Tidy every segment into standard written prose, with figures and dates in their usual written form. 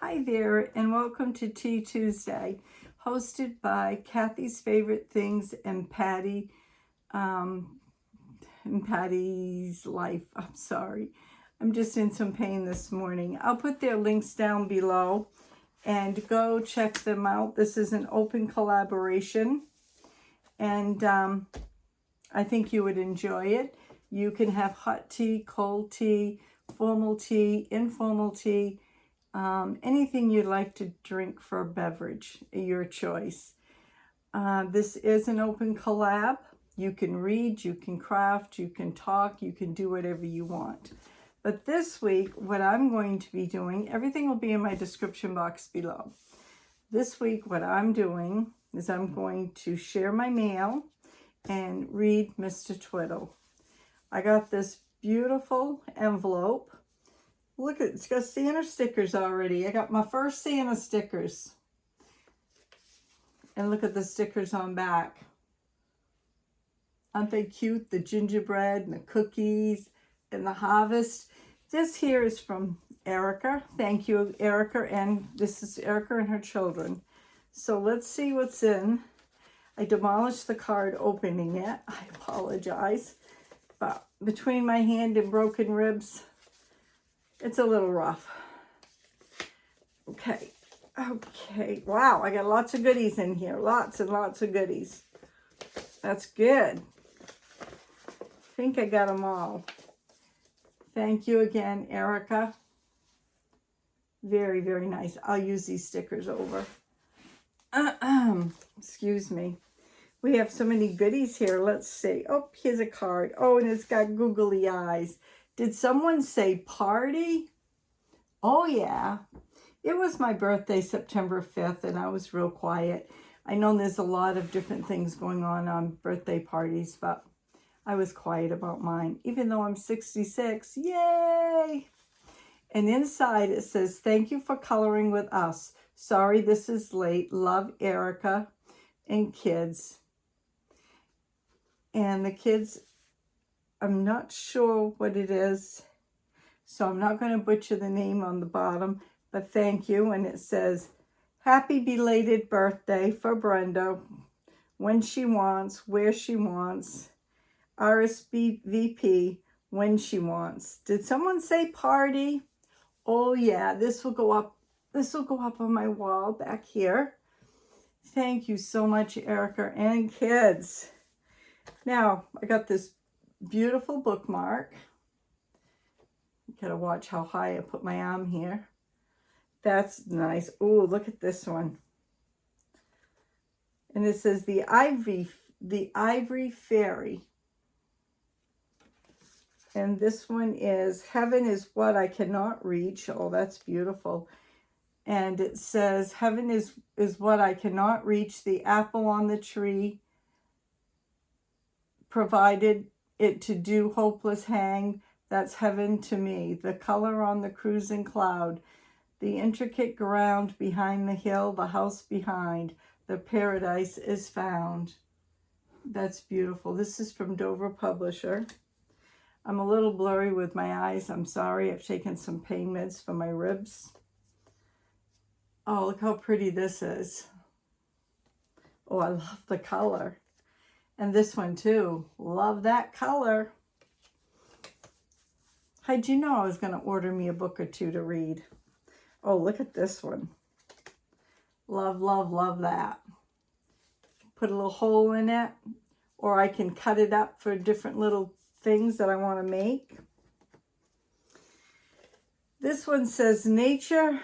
Hi there, and welcome to Tea Tuesday, hosted by Kathy's Favorite Things and Patti, and Patty's Life. I'm sorry. I'm just in some pain this morning. I'll put their links down below and go check them out. This is an open collaboration, and I think you would enjoy it. You can have hot tea, cold tea, formal tea, informal tea, anything you'd like to drink for a beverage, your choice. This is an open collab. You can read, you can craft, you can talk, you can do whatever you want. But this week, what I'm going to be doing, everything will be in my description box below. This week, what I'm doing is I'm going to share my mail and read Mr. Twiddle. I got this beautiful envelope. Look, it's got Santa stickers already. I got my first Santa stickers. And look at the stickers on back. Aren't they cute? The gingerbread and the cookies and the harvest. This here is from Erica. Thank you, Erica. And this is Erica and her children. So let's see what's in. I demolished the card opening it. I apologize. But between my hand and broken ribs, it's a little rough. Okay. Wow, I got lots of goodies in here. Lots and lots of goodies. That's good. I think I got them all. Thank you again, Erica. Very, very nice. I'll use these stickers over. Excuse me. We have so many goodies here. Let's see. Oh, here's a card. Oh, and it's got googly eyes. Did someone say party? Oh, yeah. It was my birthday, September 5th, and I was real quiet. I know there's a lot of different things going on birthday parties, but I was quiet about mine, even though I'm 66. Yay! And inside it says, thank you for coloring with us. Sorry this is late. Love, Erica and kids. And the kids, I'm not sure what it is, so I'm not going to butcher the name on the bottom, but thank you. And it says, happy belated birthday for Brenda, when she wants, where she wants, RSVP, when she wants. Did someone say party? Oh yeah, this will go up. This will go up on my wall back here. Thank you so much, Erica and kids. Now, I got this beautiful bookmark. Gotta watch how high I put my arm here. That's nice. Oh, look at this one. And it says the Ivory Fairy. And this one is Heaven is What I Cannot Reach. Oh, that's beautiful. And it says heaven is what I cannot reach. The apple on the tree provided it to do hopeless hang. That's heaven to me. The color on the cruising cloud. The intricate ground behind the hill. The house behind. The paradise is found. That's beautiful. This is from Dover Publisher. I'm a little blurry with my eyes. I'm sorry. I've taken some pain meds for my ribs. Oh, look how pretty this is. Oh, I love the color. And this one too. Love that color. How'd you know I was going to order me a book or two to read? Oh, look at this one. Love, love, love that. Put a little hole in it, or I can cut it up for different little things that I want to make. This one says nature.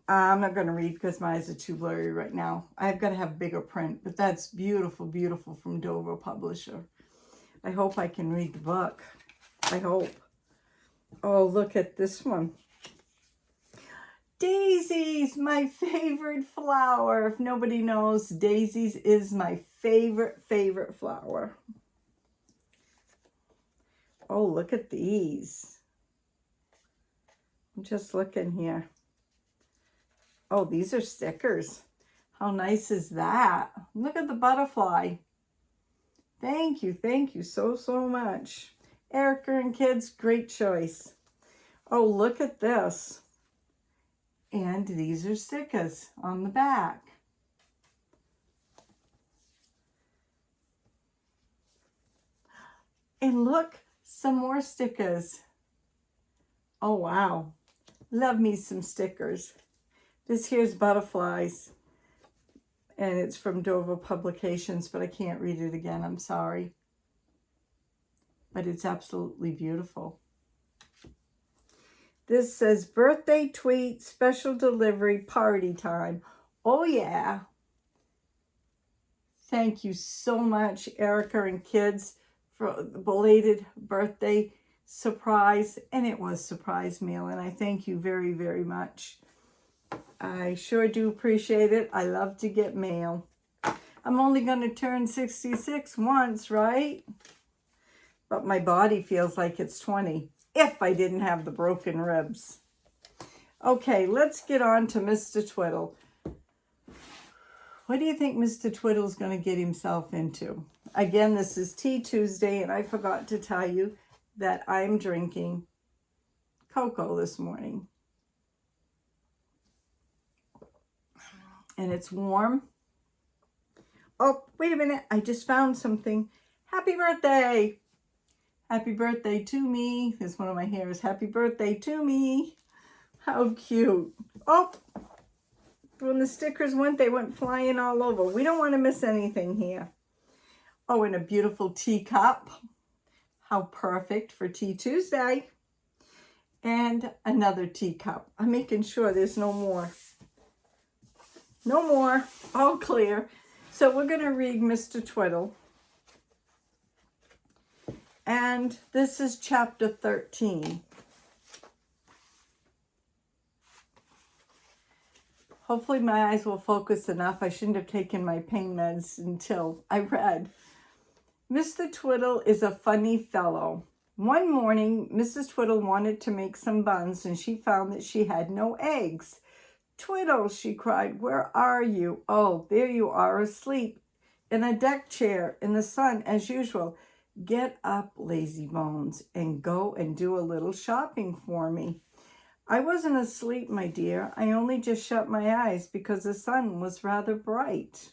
I'm not going to read because my eyes are too blurry right now. I've got to have bigger print, but that's beautiful, beautiful from Dover Publisher. I hope I can read the book. I hope. Oh, look at this one. Daisies, my favorite flower. If nobody knows, daisies is my favorite flower. Oh, look at these. I'm just looking here. Oh, these are stickers. How nice is that? Look at the butterfly. Thank you so much. Erica and kids, great choice. Oh, look at this. And these are stickers on the back. And look, some more stickers. Oh, wow. Love me some stickers. This here's butterflies. And it's from Dover Publications, but I can't read it again. I'm sorry. But it's absolutely beautiful. This says, birthday tweet, special delivery, party time. Oh, yeah. Thank you so much, Erica and kids, for the belated birthday surprise. And it was surprise mail, and I thank you very, very much. I sure do appreciate it. I love to get mail. I'm only going to turn 66 once, right? But my body feels like it's 20 if I didn't have the broken ribs. Okay, let's get on to Mr. Twiddle. What do you think Mr. Twiddle's going to get himself into? Again, this is Tea Tuesday, and I forgot to tell you that I'm drinking cocoa this morning. And it's warm. Oh, wait a minute. I just found something. Happy birthday. Happy birthday to me. There's one of my hairs. Happy birthday to me. How cute. Oh, when the stickers went, they went flying all over. We don't want to miss anything here. Oh, and a beautiful teacup. How perfect for Tea Tuesday. And another teacup. I'm making sure there's no more. No more. All clear. So we're going to read Mr. Twiddle. And this is chapter 13. Hopefully my eyes will focus enough. I shouldn't have taken my pain meds until I read. Mr. Twiddle is a funny fellow. One morning, Mrs. Twiddle wanted to make some buns, and she found that she had no eggs. Twiddle, she cried, where are you? Oh, there you are, asleep in a deck chair in the sun as usual. Get up, lazy bones, and go and do a little shopping for me. I wasn't asleep, my dear. I only just shut my eyes because the sun was rather bright,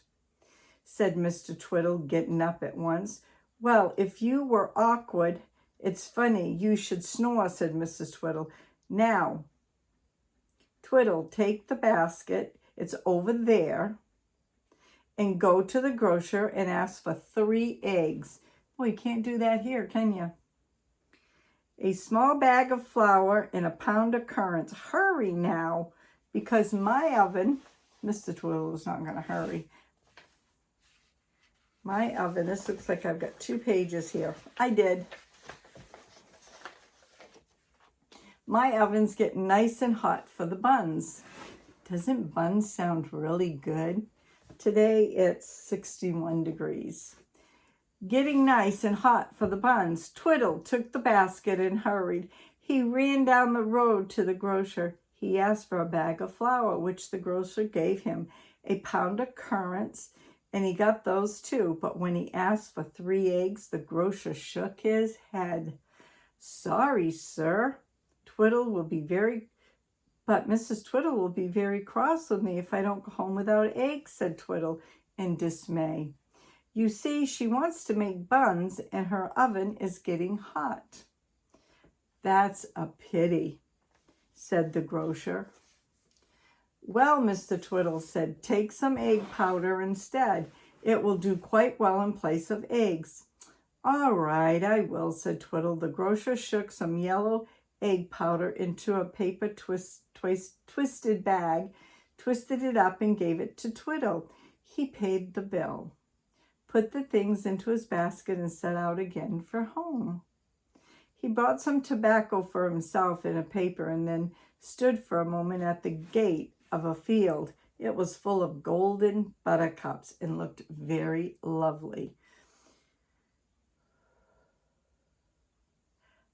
said Mr. Twiddle, getting up at once. Well, if you were awkward, it's funny you should snore, said Mrs. Twiddle. Now, Twiddle, take the basket, it's over there, and go to the grocer and ask for 3 eggs. Boy, you can't do that here, can you? A small bag of flour and a pound of currants. Hurry now, because my oven, Mr. Twiddle is not going to hurry. My oven, this looks like I've got 2 pages here. I did. My oven's getting nice and hot for the buns. Doesn't buns sound really good? Today it's 61 degrees. Getting nice and hot for the buns. Twiddle took the basket and hurried. He ran down the road to the grocer. He asked for a bag of flour, which the grocer gave him, a pound of currants, and he got those too. But when he asked for 3 eggs, the grocer shook his head. Sorry, sir. Mrs. Twiddle will be very cross with me if I don't go home without eggs, said Twiddle in dismay. You see, she wants to make buns and her oven is getting hot. That's a pity, said the grocer. Well, Mr. Twiddle said, take some egg powder instead. It will do quite well in place of eggs. All right, I will, said Twiddle. The grocer shook some yellow egg powder into a paper twisted bag, twisted it up and gave it to Twiddle. He paid the bill, put the things into his basket, and set out again for home. He bought some tobacco for himself in a paper and then stood for a moment at the gate of a field. It was full of golden buttercups and looked very lovely.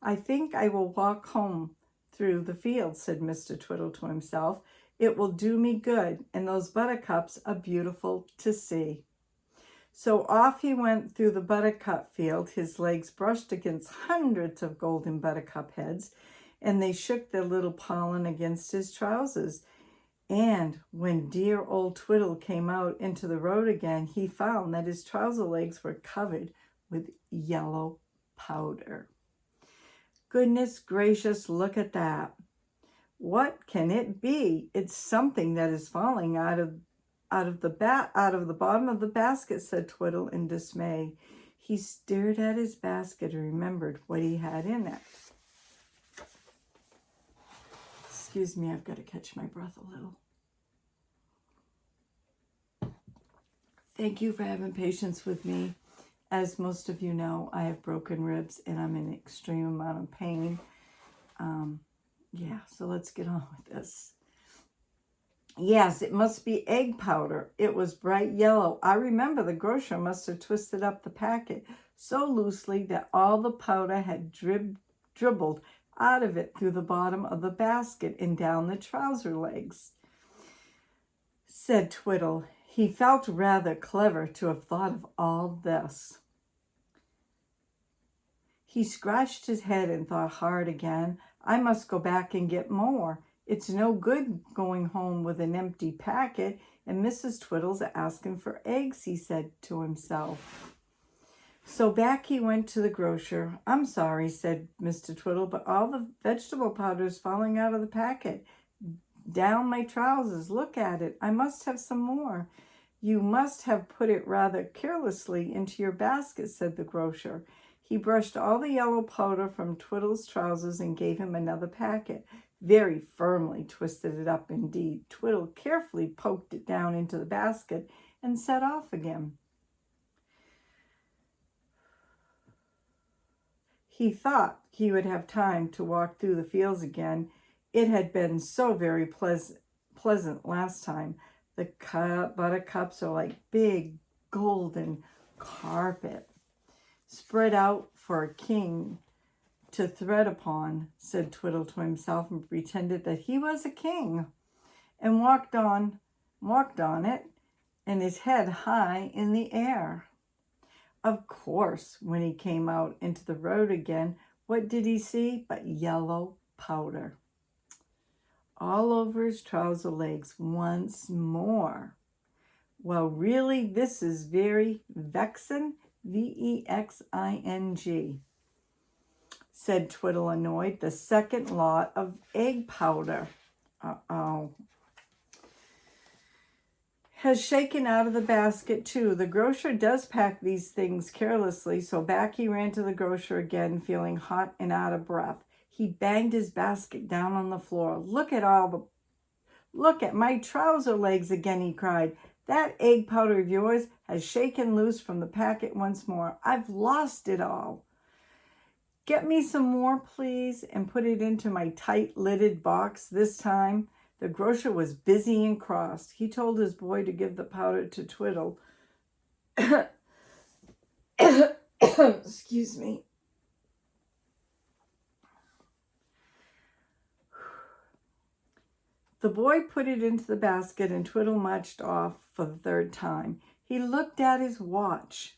I think I will walk home through the field, said Mr. Twiddle to himself. It will do me good, and those buttercups are beautiful to see. So off he went through the buttercup field. His legs brushed against hundreds of golden buttercup heads, and they shook their little pollen against his trousers. And when dear old Twiddle came out into the road again, he found that his trouser legs were covered with yellow powder. Goodness gracious, look at that. What can it be? It's something that is falling out of the bottom of the basket, said Twiddle in dismay. He stared at his basket and remembered what he had in it. Excuse me, I've got to catch my breath a little. Thank you for having patience with me. As most of you know, I have broken ribs and I'm in extreme amount of pain. Yeah, so let's get on with this. Yes, it must be egg powder. It was bright yellow. I remember the grocer must have twisted up the packet so loosely that all the powder had dribbled out of it through the bottom of the basket and down the trouser legs, said Twiddle. He felt rather clever to have thought of all this. He scratched his head and thought hard again. I must go back and get more. It's no good going home with an empty packet, and Mrs. Twiddle's asking for eggs, he said to himself. So back he went to the grocer. I'm sorry, said Mr. Twiddle, but all the vegetable powder is falling out of the packet. Down my trousers. Look at it. I must have some more. You must have put it rather carelessly into your basket, said the grocer. He brushed all the yellow powder from Twiddle's trousers and gave him another packet. Very firmly twisted it up indeed. Twiddle carefully poked it down into the basket and set off again. He thought he would have time to walk through the fields again. It had been so very pleasant last time. The buttercups are like big golden carpet spread out for a king to thread upon, said Twiddle to himself, and pretended that he was a king, and walked on it, and his head high in the air. Of course, when he came out into the road again, what did he see but yellow powder all over his trouser legs once more. Well, really, this is very vexing, V-E-X-I-N-G, said Twiddle, annoyed. The second lot of egg powder. Has shaken out of the basket, too. The grocer does pack these things carelessly, so back he ran to the grocer again, feeling hot and out of breath. He banged his basket down on the floor. Look at my trouser legs again, he cried. That egg powder of yours has shaken loose from the packet once more. I've lost it all. Get me some more, please, and put it into my tight-lidded box this time. The grocer was busy and cross. He told his boy to give the powder to Twiddle. Excuse me. The boy put it into the basket and Twiddle marched off for the third time. He looked at his watch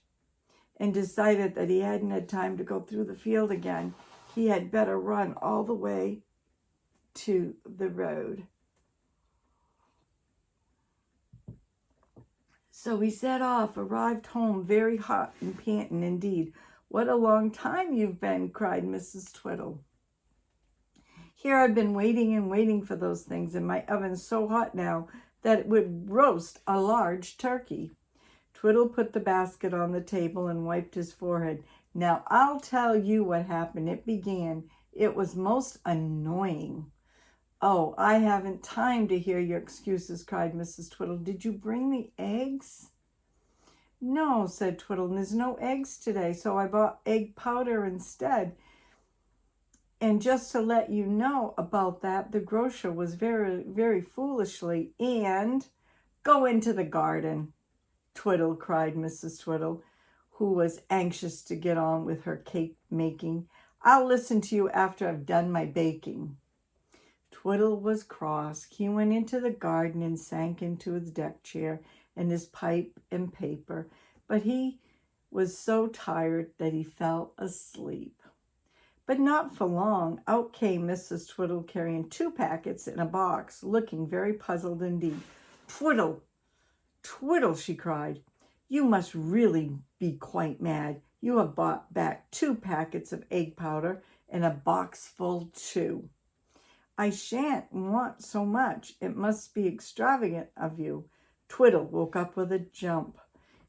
and decided that he hadn't had time to go through the field again. He had better run all the way to the road. So he set off, arrived home very hot and panting indeed. What a long time you've been, cried Mrs. Twiddle. Here I've been waiting and waiting for those things, and my oven's so hot now that it would roast a large turkey. Twiddle put the basket on the table and wiped his forehead. Now I'll tell you what happened. It began. It was most annoying. Oh, I haven't time to hear your excuses, cried Mrs. Twiddle. Did you bring the eggs? No, said Twiddle, and there's no eggs today, so I bought egg powder instead. And just to let you know about that, the grocer was very, very foolishly, and go into the garden, Twiddle, cried Mrs. Twiddle, who was anxious to get on with her cake making. I'll listen to you after I've done my baking. Twiddle was cross. He went into the garden and sank into his deck chair and his pipe and paper. but he was so tired that he fell asleep. But not for long. Out came Mrs. Twiddle carrying 2 packets in a box, looking very puzzled indeed. "Twiddle, Twiddle," she cried, "you must really be quite mad. You have brought back 2 packets of egg powder and a box full too." "I shan't want so much. It must be extravagant of you." Twiddle woke up with a jump.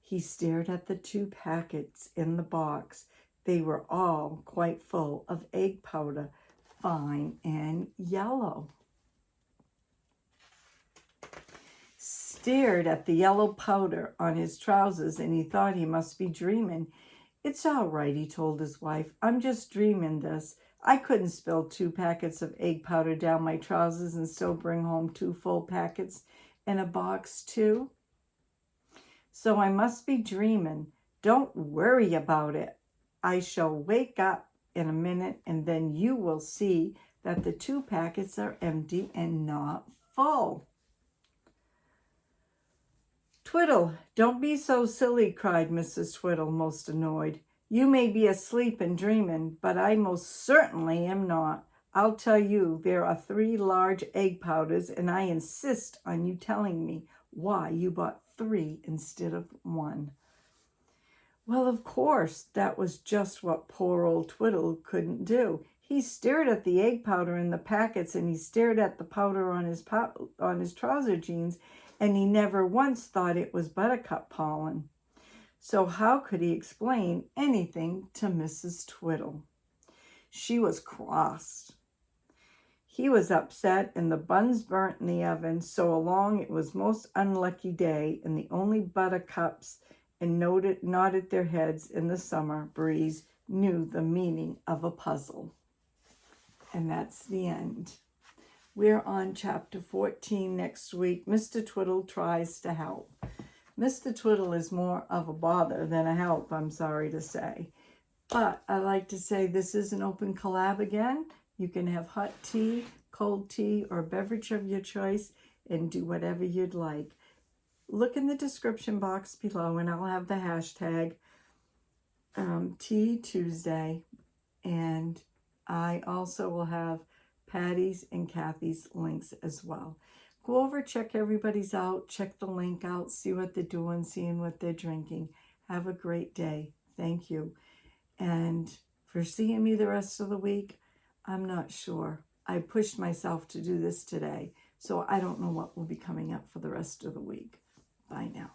He stared at the 2 packets in the box. They were all quite full of egg powder, fine and yellow. Stared at the yellow powder on his trousers, and he thought he must be dreaming. "It's all right," he told his wife. "I'm just dreaming this. I couldn't spill 2 packets of egg powder down my trousers and still bring home 2 full packets and a box too. So I must be dreaming. Don't worry about it. I shall wake up in a minute, and then you will see that the 2 packets are empty and not full." "Twiddle, don't be so silly," cried Mrs. Twiddle, most annoyed. "You may be asleep and dreaming, but I most certainly am not. I'll tell you, there are 3 large egg powders, and I insist on you telling me why you bought 3 instead of 1. Well, of course, that was just what poor old Twiddle couldn't do. He stared at the egg powder in the packets, and he stared at the powder on his trouser jeans, and he never once thought it was buttercup pollen. So how could he explain anything to Mrs. Twiddle? She was cross. He was upset, and the buns burnt in the oven, so along it was most unlucky day, and the only buttercups and nodded their heads in the summer breeze knew the meaning of a puzzle. And that's the end. We're on chapter 14 next week. Mr. Twiddle tries to help. Mr. Twiddle is more of a bother than a help, I'm sorry to say. But I like to say this is an open collab again. You can have hot tea, cold tea, or beverage of your choice and do whatever you'd like. Look in the description box below, and I'll have the hashtag Tea Tuesday, and I also will have Patti's and Kathy's links as well. Go over, check everybody's out, check the link out, see what they're doing, seeing what they're drinking. Have a great day. Thank you. And for seeing me the rest of the week, I'm not sure. I pushed myself to do this today, so I don't know what will be coming up for the rest of the week. Bye now.